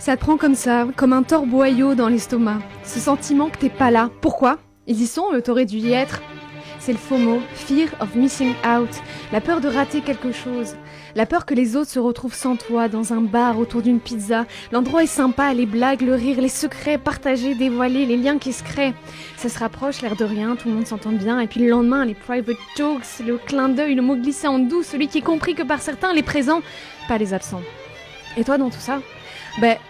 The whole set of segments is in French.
Ça te prend comme ça, comme un torboyau dans l'estomac. Ce sentiment que t'es pas là. Pourquoi? Ils y sont, t'aurais dû y être. C'est le FOMO, Fear of Missing Out, la peur de rater quelque chose. La peur que les autres se retrouvent sans toi, dans un bar, autour d'une pizza. L'endroit est sympa, les blagues, le rire, les secrets partagés, dévoilés, les liens qui se créent. Ça se rapproche, l'air de rien, tout le monde s'entend bien. Et puis le lendemain, les private jokes, le clin d'œil, le mot glissé en doux, celui qui est compris que par certains, les présents, pas les absents. Et toi dans tout ça?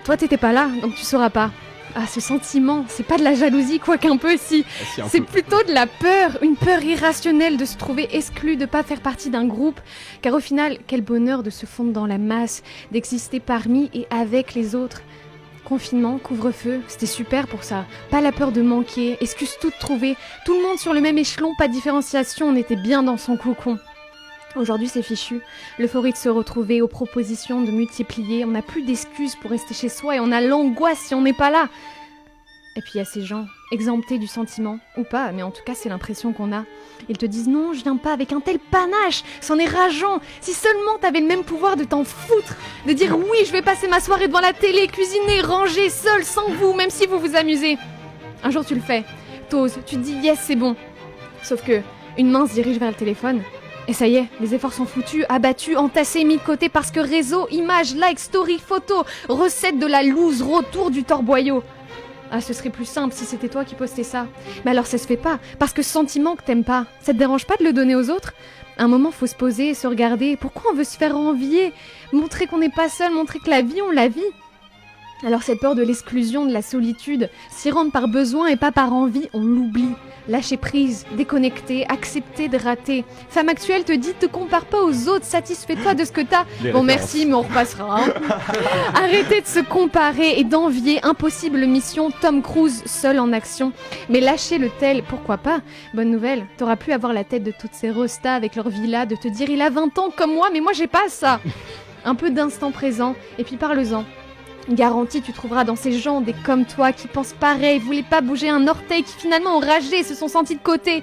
Toi t'étais pas là, donc tu sauras pas. Ah, ce sentiment, c'est pas de la jalousie, quoique un peu si. C'est plutôt de la peur, une peur irrationnelle de se trouver exclu, de pas faire partie d'un groupe. Car au final, quel bonheur de se fondre dans la masse, d'exister parmi et avec les autres. Confinement, couvre-feu, c'était super pour ça. Pas la peur de manquer, excuse toute trouvée. Tout le monde sur le même échelon, pas de différenciation, on était bien dans son cocon. Aujourd'hui c'est fichu, l'euphorie de se retrouver, aux propositions de multiplier, on n'a plus d'excuses pour rester chez soi et on a l'angoisse si on n'est pas là. Et puis il y a ces gens, exemptés du sentiment, ou pas, mais en tout cas c'est l'impression qu'on a. Ils te disent non, je viens pas avec un tel panache, c'en est rageant. Si seulement t'avais le même pouvoir de t'en foutre, de dire oui, je vais passer ma soirée devant la télé, cuisiner, ranger, seul, sans vous, même si vous vous amusez. Un jour tu le fais, t'oses, tu te dis yes, c'est bon. Sauf que une main se dirige vers le téléphone. Et ça y est, les efforts sont foutus, abattus, entassés, mis de côté parce que réseau, images, likes, story, photos, recette de la loose, retour du torboyau. Ah, ce serait plus simple si c'était toi qui postais ça. Mais alors ça se fait pas, parce que ce sentiment que t'aimes pas, ça te dérange pas de le donner aux autres? À un moment, faut se poser, se regarder. Pourquoi on veut se faire envier? Montrer qu'on n'est pas seul, montrer que la vie, on la vit. Alors cette peur de l'exclusion, de la solitude, s'y rendre par besoin et pas par envie, on l'oublie. Lâcher prise, déconnecter, accepter de rater. Femme actuelle te dit, te compare pas aux autres, satisfais-toi de ce que t'as. Bon merci, mais on repassera. Hein. Arrêtez de se comparer et d'envier. Impossible mission, Tom Cruise seul en action. Mais lâcher le tel, pourquoi pas? Bonne nouvelle, t'auras pu avoir la tête de toutes ces restas avec leur villa, de te dire il a 20 ans comme moi, mais moi j'ai pas ça. Un peu d'instant présent, et puis parle-en. Garantie, tu trouveras dans ces gens des comme toi qui pensent pareil, voulaient pas bouger un orteil, qui finalement ont ragé, se sont sentis de côté.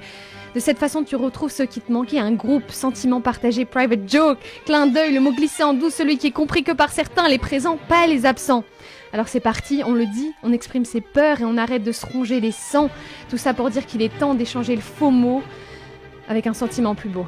De cette façon, tu retrouves ce qui te manquait, un groupe, sentiment partagé, private joke, clin d'œil, le mot glissé en doux, celui qui est compris que par certains, les présents, pas les absents. Alors c'est parti, on le dit, on exprime ses peurs et on arrête de se ronger les sangs. Tout ça pour dire qu'il est temps d'échanger le faux mot avec un sentiment plus beau.